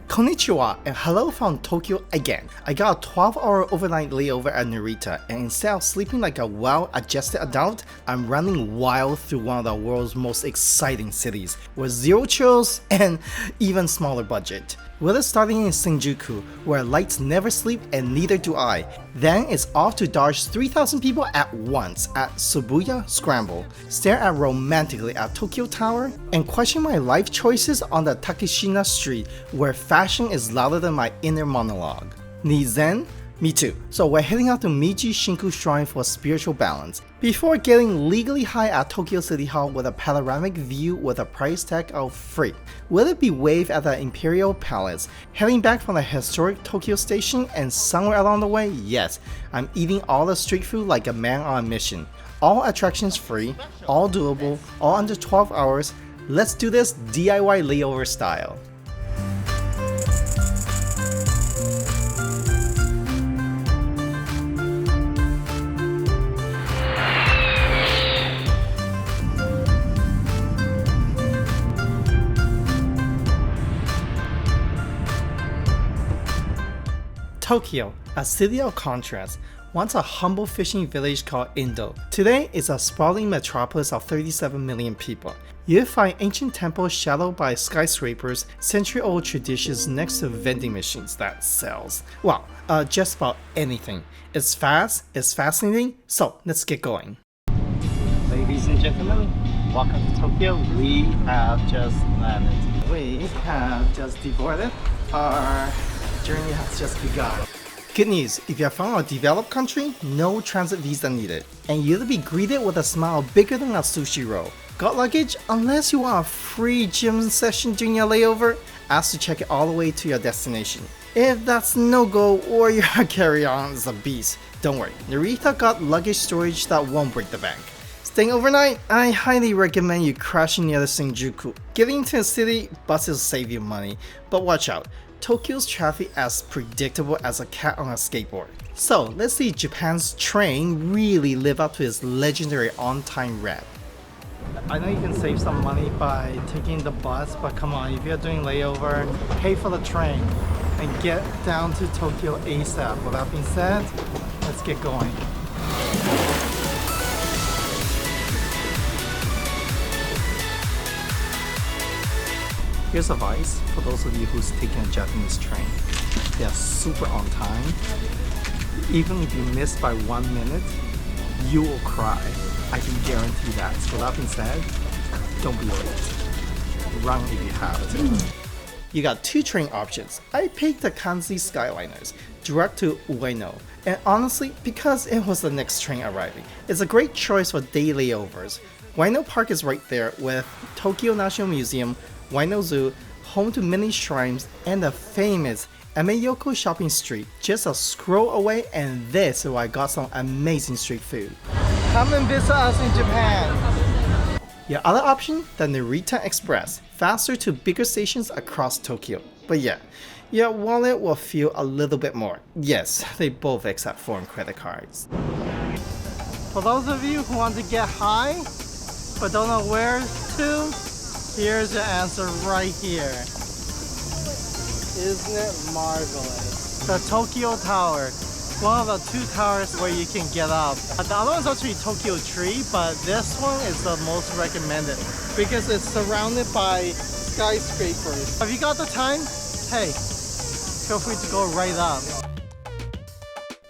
Konnichiwa and hello from Tokyo again. I got a 12-hour overnight layover at Narita, and instead of sleeping like a well-adjusted adult, I'm running wild through one of the world's most exciting cities with zero chills and even smaller budget. Whether starting in Shinjuku, where lights never sleep and neither do I, then it's off to dodge 3,000 people at once at Shibuya Scramble, stare at romantically at Tokyo Tower, and question my life choices on the Takeshita street where fashion is louder than my inner monologue. Need zen? Me too. So we're heading out to Meiji Shinku Shrine for spiritual balance, before getting legally high at Tokyo City Hall with a panoramic view with a price tag of free. Will it be wave at the Imperial Palace, heading back from the historic Tokyo station, and somewhere along the way, yes, I'm eating all the street food like a man on a mission. All attractions free, all doable, all under 12 hours. Let's do this DIY layover style. Tokyo, a city of contrast, once a humble fishing village called Indo. Today is a sprawling metropolis of 37 million people. You'll find ancient temples shadowed by skyscrapers, century-old traditions next to vending machines that sells. Well, just about anything. It's fast, it's fascinating, so let's get going. Ladies and gentlemen, welcome to Tokyo. We have just landed. We have just departed. Our journey has just begun. Good news, if you're from a developed country, no transit visa needed, and you'll be greeted with a smile bigger than a sushi roll. Got luggage? Unless you want a free gym session during your layover, ask to check it all the way to your destination. If that's no go or your carry-on is a beast, don't worry, Narita got luggage storage that won't break the bank. Staying overnight? I highly recommend you crashing near the Shinjuku. Getting into the city, buses save you money, but watch out. Tokyo's traffic as predictable as a cat on a skateboard. So let's see Japan's train really live up to its legendary on-time rep. I know you can save some money by taking the bus, but come on, if you're doing layover, pay for the train and get down to Tokyo ASAP. With that being said, let's get going. Here's advice for those of you who's taking a Japanese train. They are super on time. Even if you miss by 1 minute, you will cry. I can guarantee that. So that being said, don't be late. Run if you have to. You got two train options. I picked the Kanzi Skyliners, direct to Ueno. And honestly, because it was the next train arriving, it's a great choice for day layovers. Ueno Park is right there with Tokyo National Museum, Ueno Zoo, home to many shrines, and the famous Ameyoko shopping street just a scroll away, and this is where I got some amazing street food. Come and visit us in Japan! Your other option, the Narita Express, faster to bigger stations across Tokyo. But yeah, your wallet will feel a little bit more. Yes, they both accept foreign credit cards. For those of you who want to get high, but don't know where to, here's the answer right here. Isn't it marvelous? The Tokyo Tower. One of the two towers where you can get up. The other one's actually Tokyo Tree, but this one is the most recommended because it's surrounded by skyscrapers. Have you got the time? Hey, feel free to go right up.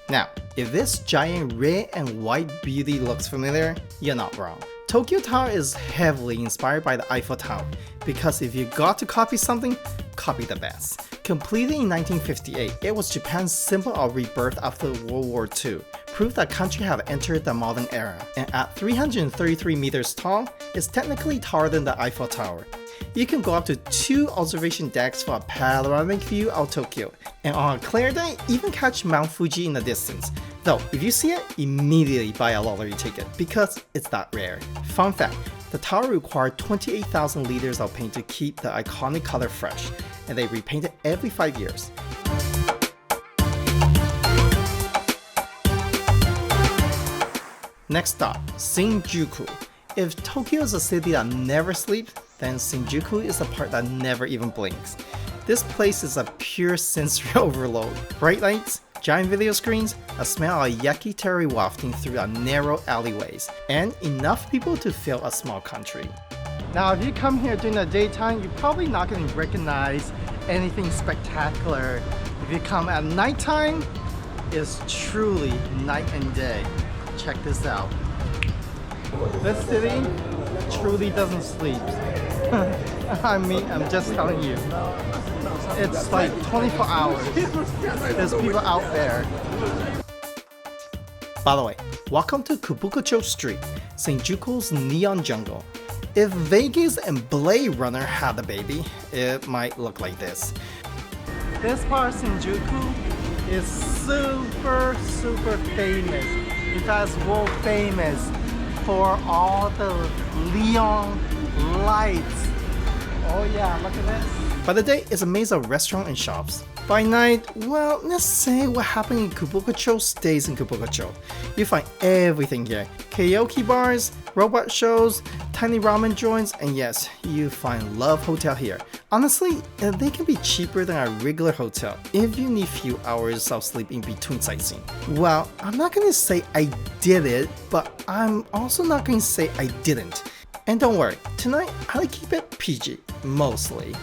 Now, if this giant red and white beauty looks familiar, you're not wrong. Tokyo Tower is heavily inspired by the Eiffel Tower, because if you got to copy something, copy the best. Completed in 1958, it was Japan's symbol of rebirth after World War II, proof that country have entered the modern era, and at 333 meters tall, it's technically taller than the Eiffel Tower. You can go up to 2 observation decks for a panoramic view of Tokyo, and on a clear day, even catch Mount Fuji in the distance. Though, if you see it, immediately buy a lottery ticket, because it's that rare. Fun fact, the tower required 28,000 liters of paint to keep the iconic color fresh, and they repaint it every 5 years. Next stop, Shinjuku. If Tokyo is a city that never sleeps, then Shinjuku is the part that never even blinks. This place is a pure sensory overload. Bright lights, giant video screens, a smell of yakitori wafting through our narrow alleyways, and enough people to fill a small country. Now, if you come here during the daytime, you're probably not going to recognize anything spectacular. If you come at nighttime, it's truly night and day. Check this out. This city truly doesn't sleep. I mean, I'm just telling you. It's like 24 hours. There's people out there. By the way, welcome to Kabukicho Street, Shinjuku's neon jungle. If Vegas and Blade Runner had a baby, it might look like this. This part of Shinjuku is super famous. In fact, it's world famous for all the neon lights. Oh yeah, look at this. By the day, it's a maze of restaurants and shops. By night, well, let's say what happened in Kabukicho stays in Kabukicho. You find everything here. Karaoke bars, robot shows, tiny ramen joints, and yes, you find Love Hotel here. Honestly, they can be cheaper than a regular hotel if you need few hours of sleep in between sightseeing. Well, I'm not gonna say I did it, but I'm also not gonna say I didn't. And don't worry, tonight I'll keep it PG, mostly.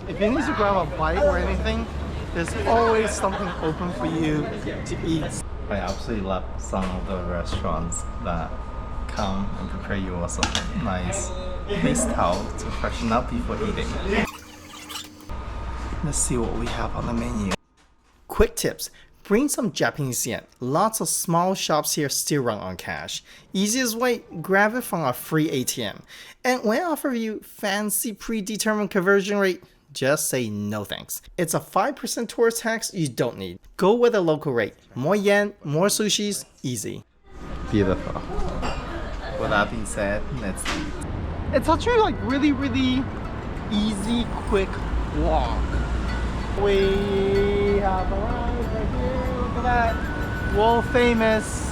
If you need to grab a bite or anything, there's always something open for you to eat. I absolutely love some of the restaurants that come and prepare you with some nice face towel to freshen up before eating. Let's see what we have on the menu. Quick tips. Bring some Japanese yen. Lots of small shops here still run on cash. Easiest way, grab it from a free ATM. And when I offer you fancy predetermined conversion rate, just say no thanks. It's a 5% tourist tax you don't need. Go with a local rate. More yen, more sushis, easy. Beautiful. With that being said, let's eat. It's actually like really easy, quick walk. We have arrived right here, look at that. World famous.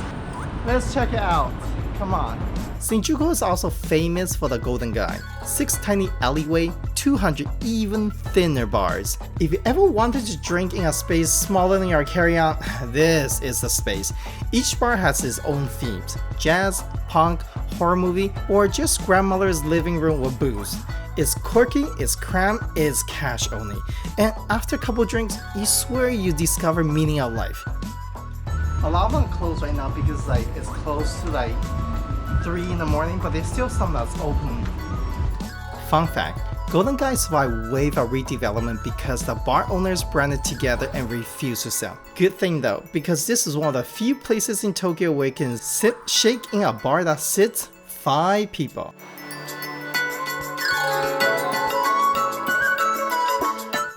Let's check it out. Come on. Shinjuku is also famous for the Golden Guy. 6 tiny alleyway, 200 even thinner bars. If you ever wanted to drink in a space smaller than your carry-on, this is the space. Each bar has its own themes. Jazz, punk, horror movie, or just grandmother's living room with booze. It's quirky, it's cramped, it's cash only. And after a couple drinks, you swear you discover meaning of life. A lot of them closed right now because like it's close to like 3 in the morning, but there's still some that's open. Fun fact, Golden Guy survived wave of redevelopment because the bar owners branded together and refused to sell. Good thing though, because this is one of the few places in Tokyo where you can shake in a bar that sits 5 people.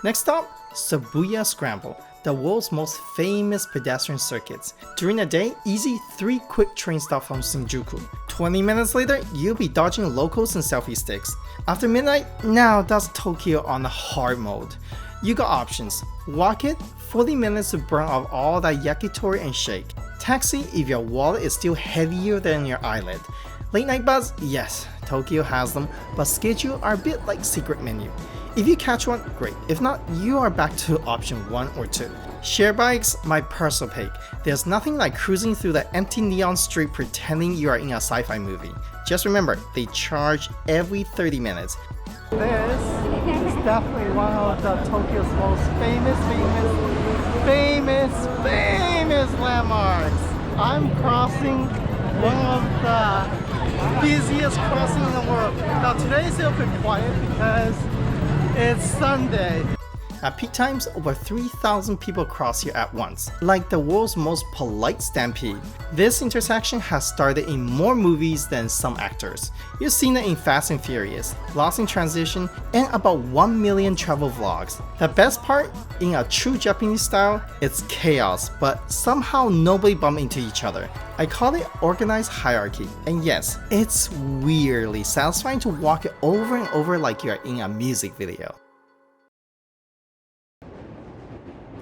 Next stop, Shibuya Scramble, the world's most famous pedestrian circuits. During the day, easy 3 quick train stops from Shinjuku. 20 minutes later, you'll be dodging locals and selfie sticks. After midnight, now that's Tokyo on the hard mode. You got options. Walk it, 40 minutes to burn off all that yakitori and shake. Taxi if your wallet is still heavier than your eyelid. Late night bus, yes, Tokyo has them, but schedule are a bit like secret menu. If you catch one, great. If not, you are back to option 1 or 2. Share bikes, my personal pick. There's nothing like cruising through the empty neon street pretending you are in a sci-fi movie. Just remember, they charge every 30 minutes. This is definitely one of the Tokyo's most famous landmarks. I'm crossing one of the busiest crossings in the world. Now today is a bit quiet because it's Sunday. At peak times, over 3,000 people cross here at once, like the world's most polite stampede. This intersection has started in more movies than some actors. You've seen it in Fast and Furious, Lost in Transition, and about 1 million travel vlogs. The best part, in a true Japanese style, it's chaos, but somehow nobody bump into each other. I call it organized hierarchy, and yes, it's weirdly satisfying to walk it over and over like you're in a music video.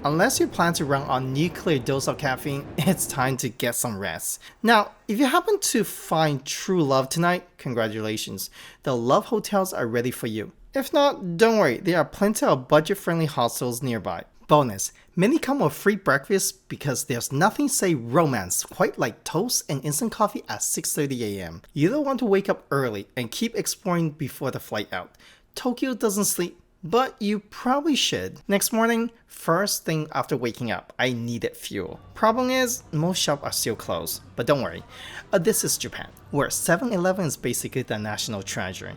unless you plan to run on nuclear dose of caffeine, it's time to get some rest. Now, if you happen to find true love tonight, congratulations. The love hotels are ready for you. If not, don't worry, there are plenty of budget-friendly hostels nearby. Bonus, many come with free breakfast because there's nothing say romance quite like toast and instant coffee at 6:30 a.m. You don't want to wake up early and keep exploring before the flight out. Tokyo doesn't sleep, but you probably should. Next morning, first thing after waking up, I needed fuel. Problem is, most shops are still closed, but don't worry. This is Japan, where 7-Eleven is basically the national treasure.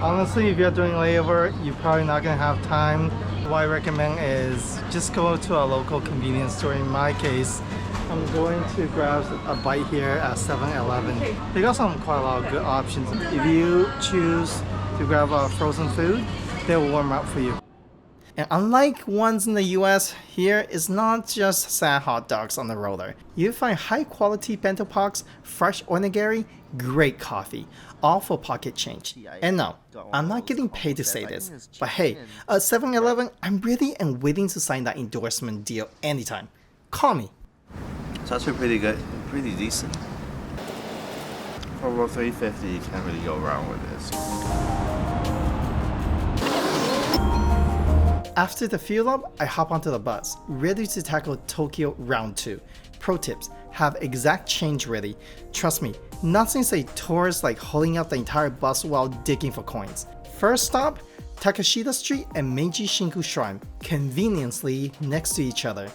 Honestly, if you're doing layover, you're probably not gonna have time. What I recommend is just go to a local convenience store. In my case, I'm going to grab a bite here at 7-Eleven. They got quite a lot of good options. If you choose to grab a frozen food, they'll warm up for you. And unlike ones in the US, here is not just sad hot dogs on the roller. You find high quality bento box, fresh onigiri, great coffee, all for pocket change. And no, I'm not getting paid to say this, but hey, at 7-Eleven, I'm ready and waiting to sign that endorsement deal anytime. Call me. It's actually pretty good, pretty decent. For about $3.50, you can't really go wrong with this. After the fuel up, I hop onto the bus, ready to tackle Tokyo round 2. Pro tips, have exact change ready. Trust me, nothing says tourists like holding up the entire bus while digging for coins. First stop, Takeshita Street and Meiji Jingu Shrine, conveniently next to each other.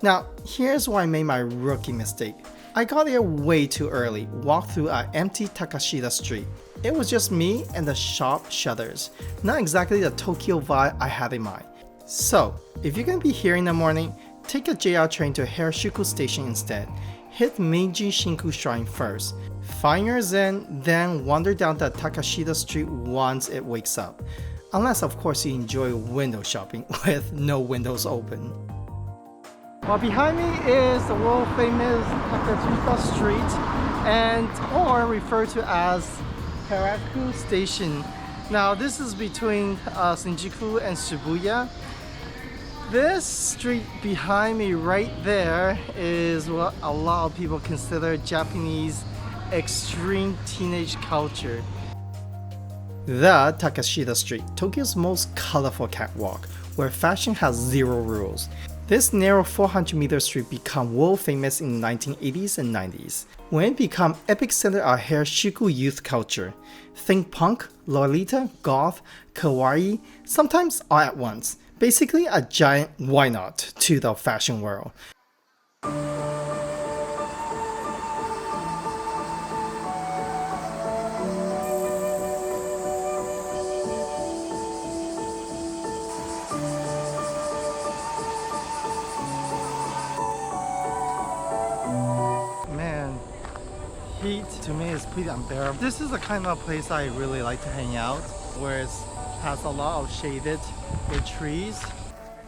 Now, here's where I made my rookie mistake. I got there way too early, walked through an empty Takeshita Street. It was just me and the shop shutters, not exactly the Tokyo vibe I had in mind. So, if you're gonna be here in the morning, take a JR train to Harajuku station instead. Hit Meiji Jingu Shrine first. Find your zen, then wander down the Takeshita Street once it wakes up. Unless of course you enjoy window shopping with no windows open. Well, behind me is the world famous Takeshita Street, and or referred to as Harajuku Station. Now this is between Shinjuku and Shibuya. This street behind me right there is what a lot of people consider Japanese extreme teenage culture. The Takeshita Street, Tokyo's most colorful catwalk, where fashion has zero rules. This narrow 400-meter street became world famous in the 1980s and 90s, when it became epic center of Harajuku youth culture. Think punk, lolita, goth, kawaii, sometimes all at once. Basically a giant why not to the fashion world. Man, heat to me is pretty unbearable. This is the kind of place I really like to hang out, where it has a lot of shaded with trees.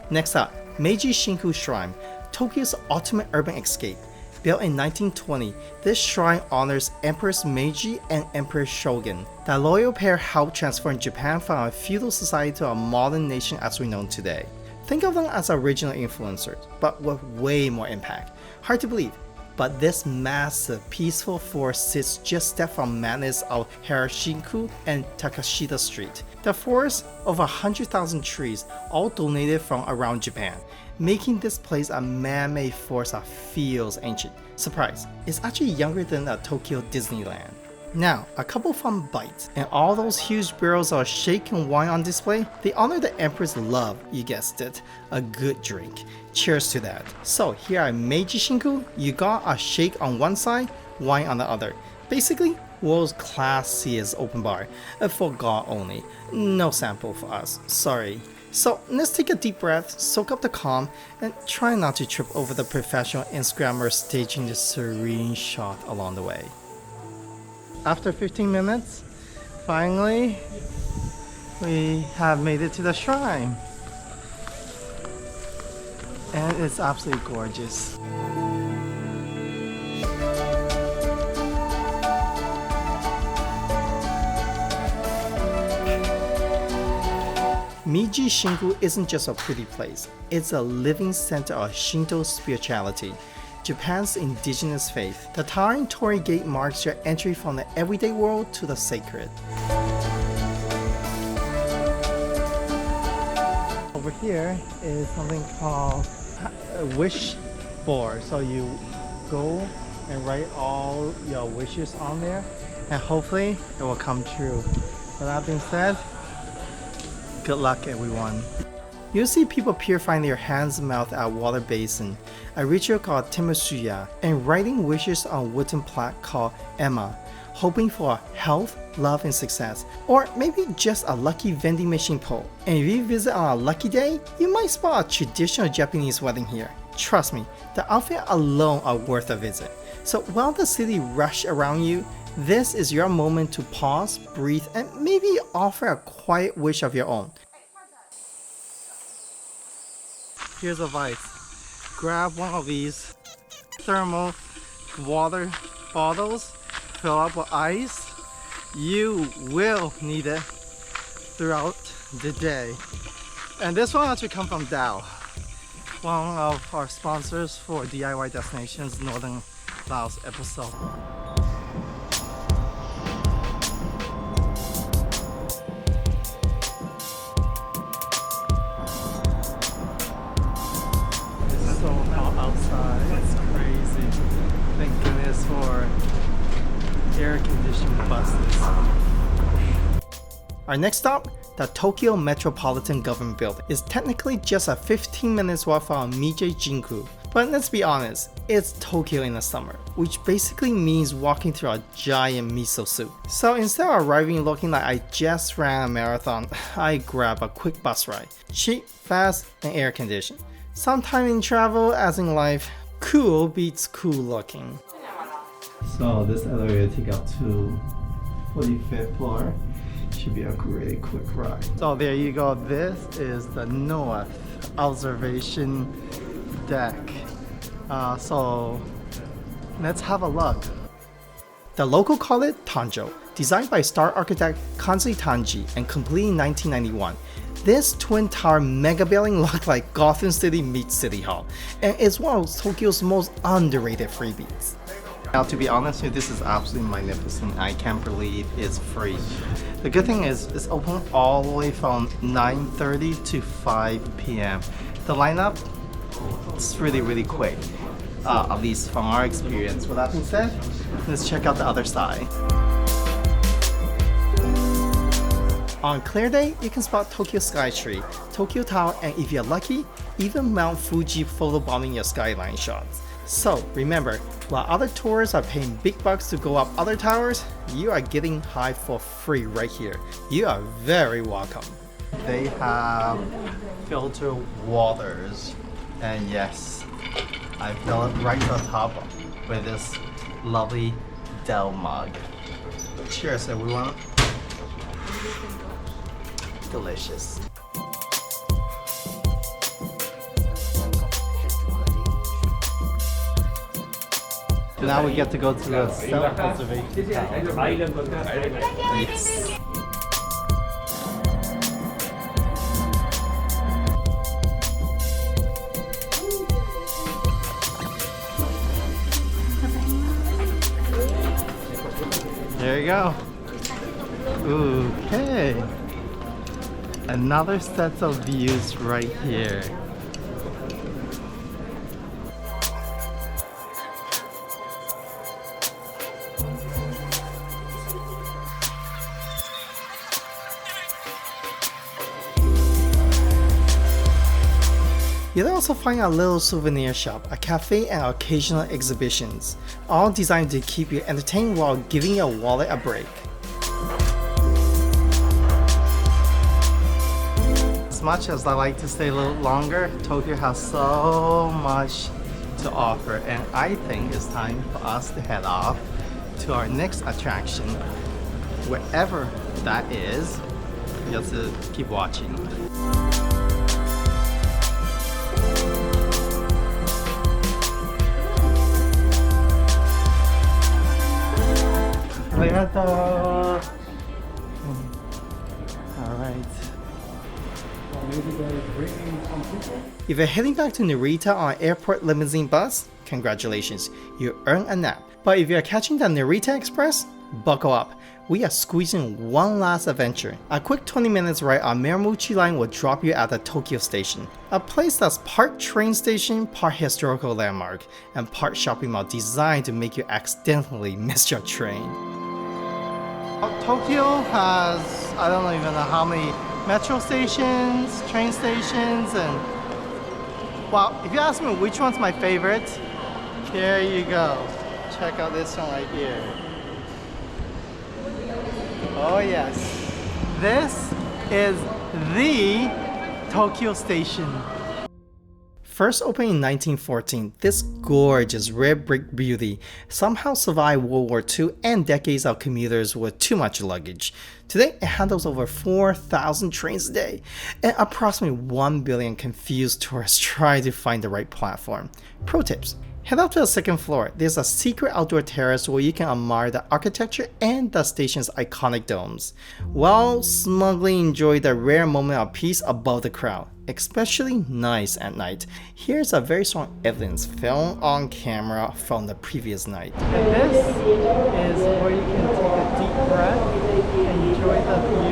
Next up, Meiji Jingu Shrine, Tokyo's ultimate urban escape. Built in 1920, this shrine honors Empress Meiji and Emperor Shogun. The loyal pair helped transform Japan from a feudal society to a modern nation as we know today. Think of them as original influencers, but with way more impact. Hard to believe, but this massive, peaceful forest sits just steps from madness of Harajuku and Takeshita Street. The forest of 100,000 trees, all donated from around Japan, making this place a man-made forest that feels ancient. Surprise, it's actually younger than a Tokyo Disneyland. Now, a couple fun bites, and all those huge barrels of shake and wine on display, they honor the Emperor's love, you guessed it, a good drink. Cheers to that. So here at Meiji Jingu, you got a shake on one side, wine on the other. Basically, world's classiest open bar, for God only. No sample for us, sorry. So let's take a deep breath, soak up the calm, and try not to trip over the professional Instagrammers staging the serene shot along the way. After 15 minutes, finally, we have made it to the shrine. And it's absolutely gorgeous. Meiji Jingu isn't just a pretty place, it's a living center of Shinto spirituality, Japan's indigenous faith. The towering torii gate marks your entry from the everyday world to the sacred. Over here is something called a wish board. So you go and write all your wishes on there, and hopefully it will come true. With that being said, good luck everyone. You'll see people purifying their hands and mouth at a water basin, a ritual called Temusuya, and writing wishes on a wooden plaque called Emma, hoping for health, love, and success, or maybe just a lucky vending machine pull. And if you visit on a lucky day, you might spot a traditional Japanese wedding here. Trust me, the outfit alone are worth a visit. So while the city rushes around you, this is your moment to pause, breathe, and maybe offer a quiet wish of your own. Here's advice. Grab one of these thermal water bottles, fill up with ice. You will need it throughout the day. And this one actually comes from Dow, one of our sponsors for DIY Destinations Northern Laos episode. It's so hot outside, it's crazy. Thank goodness for air-conditioned buses. Our next stop, the Tokyo Metropolitan Government Building, is technically just a 15 minutes walk from Meiji Jingu. But let's be honest, it's Tokyo in the summer, which basically means walking through a giant miso soup. So instead of arriving looking like I just ran a marathon, I grab a quick bus ride. Cheap, fast, and air conditioned. Sometime in travel, as in life, cool beats cool looking. So this elevator takes up to 45th floor. Should be a really quick ride. So there you go. This is the north observation deck. So let's have a look. The local call it Tanjo, designed by star architect Kanzai Tanji and completed in 1991. This twin tower mega building looks like Gotham City meets City Hall, and is one of Tokyo's most underrated freebies. Now, to be honest with you, this is absolutely magnificent. I can't believe it's free. The good thing is it's open all the way from 9:30 to 5 p.m. The lineup is really quick, at least from our experience. With that being said, let's check out the other side. On a clear day, you can spot Tokyo Skytree, Tokyo Tower, and if you're lucky, even Mount Fuji photobombing your skyline shots. So remember, while other tourists are paying big bucks to go up other towers, you are getting high for free right here. You are very welcome. They have filtered waters, and yes, I fill it right to the top with this lovely Dell mug. Cheers everyone. Delicious. Now we get to go to the self-observation tower. Yes. There you go. Okay. Another set of views right here. You'll also find a little souvenir shop, a cafe, and occasional exhibitions, all designed to keep you entertained while giving your wallet a break. As much as I like to stay a little longer, Tokyo has so much to offer, and I think it's time for us to head off to our next attraction, wherever that is. You have to keep watching. Alright. If you're heading back to Narita on airport limousine bus, congratulations, you earn a nap. But if you're catching the Narita Express, buckle up. We are squeezing one last adventure. A quick 20 minutes ride on Miramuchi line will drop you at the Tokyo station, a place that's part train station, part historical landmark, and part shopping mall designed to make you accidentally miss your train. Tokyo has, I don't even know how many metro stations, train stations, and well, if you ask me which one's my favorite, here you go. Check out this one right here. Oh yes, this is the Tokyo Station. First opened in 1914, this gorgeous red brick beauty somehow survived World War II and decades of commuters with too much luggage. Today, it handles over 4,000 trains a day, and approximately 1 billion confused tourists try to find the right platform. Pro tips. Head up to the second floor. There's a secret outdoor terrace where you can admire the architecture and the station's iconic domes, while smugly enjoy the rare moment of peace above the crowd, especially nice at night. Here's a very strong evidence filmed on camera from the previous night. And this is where you can take a deep breath and enjoy the view.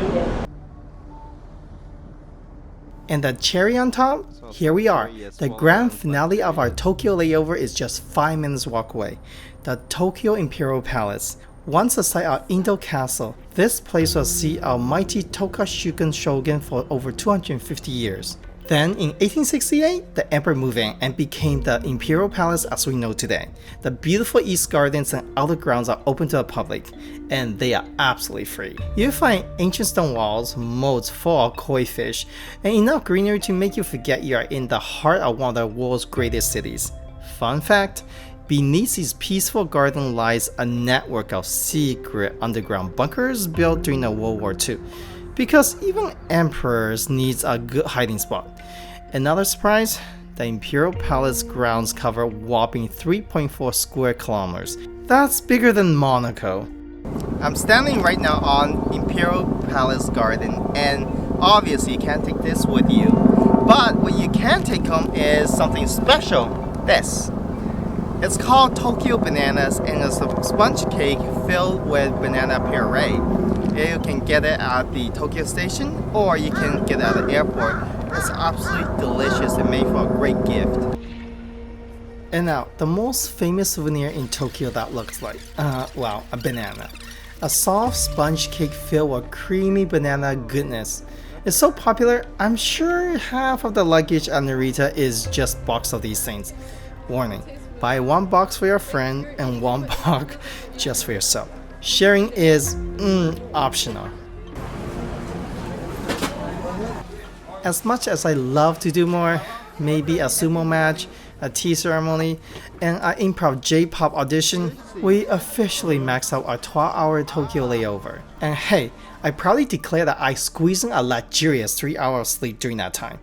And the cherry on top? Here we are. The grand finale of our Tokyo layover is just 5 minutes walk away. The Tokyo Imperial Palace. Once a site of Indo Castle, this place was seat of mighty Takeshita shogun for over 250 years. Then in 1868, the emperor moved in and became the Imperial Palace as we know today. The beautiful east gardens and outer grounds are open to the public, and they are absolutely free. You'll find ancient stone walls, moats full of koi fish, and enough greenery to make you forget you are in the heart of one of the world's greatest cities. Fun fact, beneath this peaceful garden lies a network of secret underground bunkers built during the World War II. Because even emperors needs a good hiding spot. Another surprise, the Imperial Palace grounds cover a whopping 3.4 square kilometers. That's bigger than Monaco. I'm standing right now on Imperial Palace garden, and obviously you can't take this with you. But what you can take home is something special, this. It's called Tokyo Bananas, and it's a sponge cake filled with banana puree. You can get it at the Tokyo station, or you can get it at the airport. It's absolutely delicious and made for a great gift. And now, the most famous souvenir in Tokyo that looks like, well, a banana. A soft sponge cake filled with creamy banana goodness. It's so popular, I'm sure half of the luggage at Narita is just box of these things. Warning, buy one box for your friend and one box just for yourself. Sharing is optional. As much as I love to do more, maybe a sumo match, a tea ceremony, and an improv J-pop audition, we officially maxed out our 12-hour Tokyo layover. And hey, I proudly declare that I squeezed in a luxurious 3 hours of sleep during that time.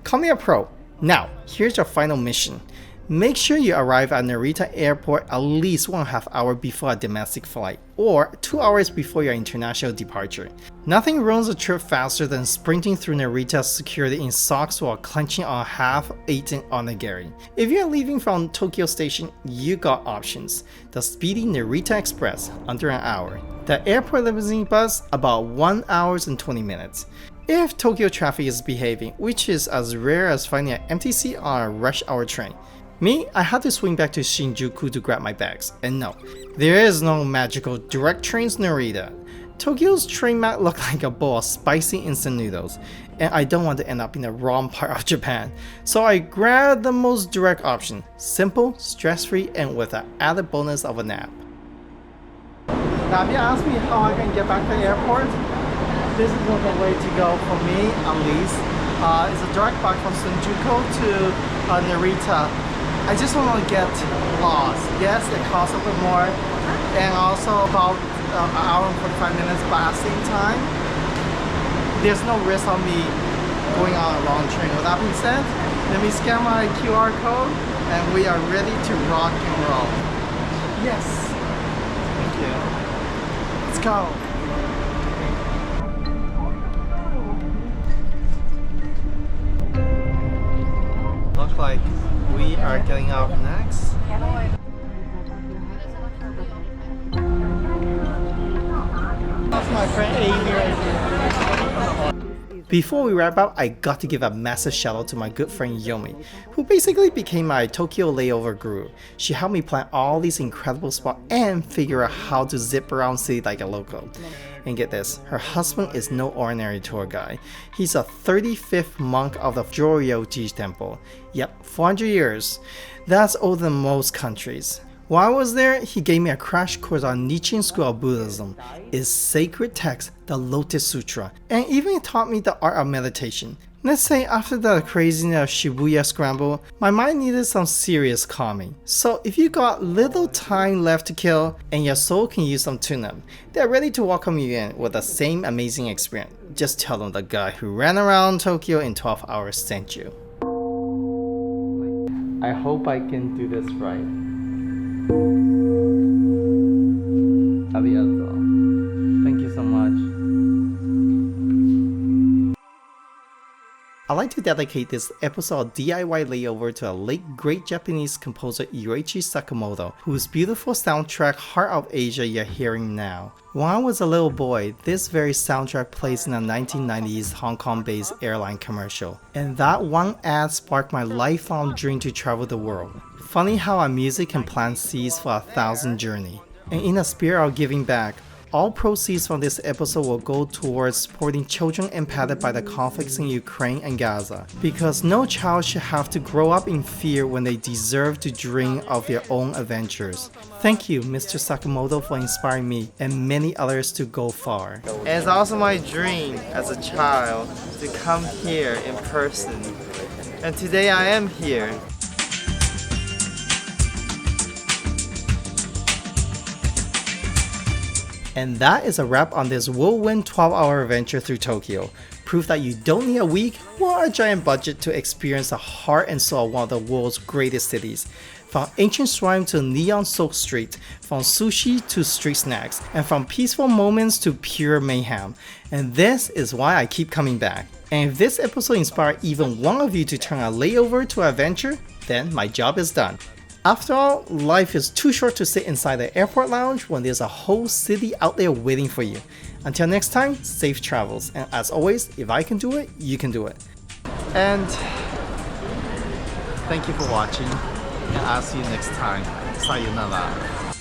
Call me a pro. Now, here's your final mission. Make sure you arrive at Narita Airport at least 1.5 hours before a domestic flight, or 2 hours before your international departure. Nothing ruins a trip faster than sprinting through Narita's security in socks while clenching on half-eaten onigiri. If you're leaving from Tokyo Station, you got options. The speedy Narita Express, under an hour. The airport limousine bus, about 1 hour and 20 minutes. If Tokyo traffic is behaving, which is as rare as finding an empty seat on a rush hour train. Me, I had to swing back to Shinjuku to grab my bags, and no, there is no magical direct trains Narita. Tokyo's train map looked like a bowl of spicy instant noodles, and I don't want to end up in the wrong part of Japan, so I grabbed the most direct option, simple, stress-free, and with an added bonus of a nap. Now if you ask me how I can get back to the airport, this is not the way to go for me at least. It's a direct flight from Shinjuku to Narita. I just want to get lost. Yes, it costs a bit more, and also about an hour and 45 minutes, but at the same time, there's no risk on me going on a long train. With that being said, let me scan my QR code, and we are ready to rock and roll. Yes. Thank you. Let's go. are getting off next. That's my friend Amy right here. Before we wrap up, I got to give a massive shout out to my good friend Yomi, who basically became my Tokyo Layover guru. She helped me plan all these incredible spots and figure out how to zip around city like a local. And get this, her husband is no ordinary tour guide. He's a 35th monk of the Joryoji temple. Yep, 400 years. That's older than most countries. While I was there, he gave me a crash course on Nichiren school of Buddhism, its sacred text, the Lotus Sutra, and even taught me the art of meditation. Let's say after the craziness of Shibuya Scramble, my mind needed some serious calming. So if you got little time left to kill and your soul can use some tune-up, they're ready to welcome you in with the same amazing experience. Just tell them the guy who ran around Tokyo in 12 hours sent you. I hope I can do this right. Arigato. Thank you so much. I'd like to dedicate this episode of DIY Layover to a late great Japanese composer Yoichi Sakamoto, whose beautiful soundtrack Heart of Asia you're hearing now. When I was a little boy, this very soundtrack plays in a 1990s Hong Kong-based airline commercial, and that one ad sparked my lifelong dream to travel the world. Funny how our music can plant seeds for 1,000 journeys. And in a spirit of giving back, all proceeds from this episode will go towards supporting children impacted by the conflicts in Ukraine and Gaza. Because no child should have to grow up in fear when they deserve to dream of their own adventures. Thank you, Mr. Sakamoto, for inspiring me and many others to go far. And it's also my dream as a child to come here in person. And today I am here. And that is a wrap on this whirlwind 12-hour adventure through Tokyo. Proof that you don't need a week or a giant budget to experience the heart and soul of one of the world's greatest cities. From ancient shrine to neon-soaked street, from sushi to street snacks, and from peaceful moments to pure mayhem. And this is why I keep coming back. And if this episode inspired even one of you to turn a layover to an adventure, then my job is done. After all, life is too short to sit inside the airport lounge when there's a whole city out there waiting for you. Until next time, safe travels. And as always, if I can do it, you can do it. And thank you for watching. And I'll see you next time. Sayonara.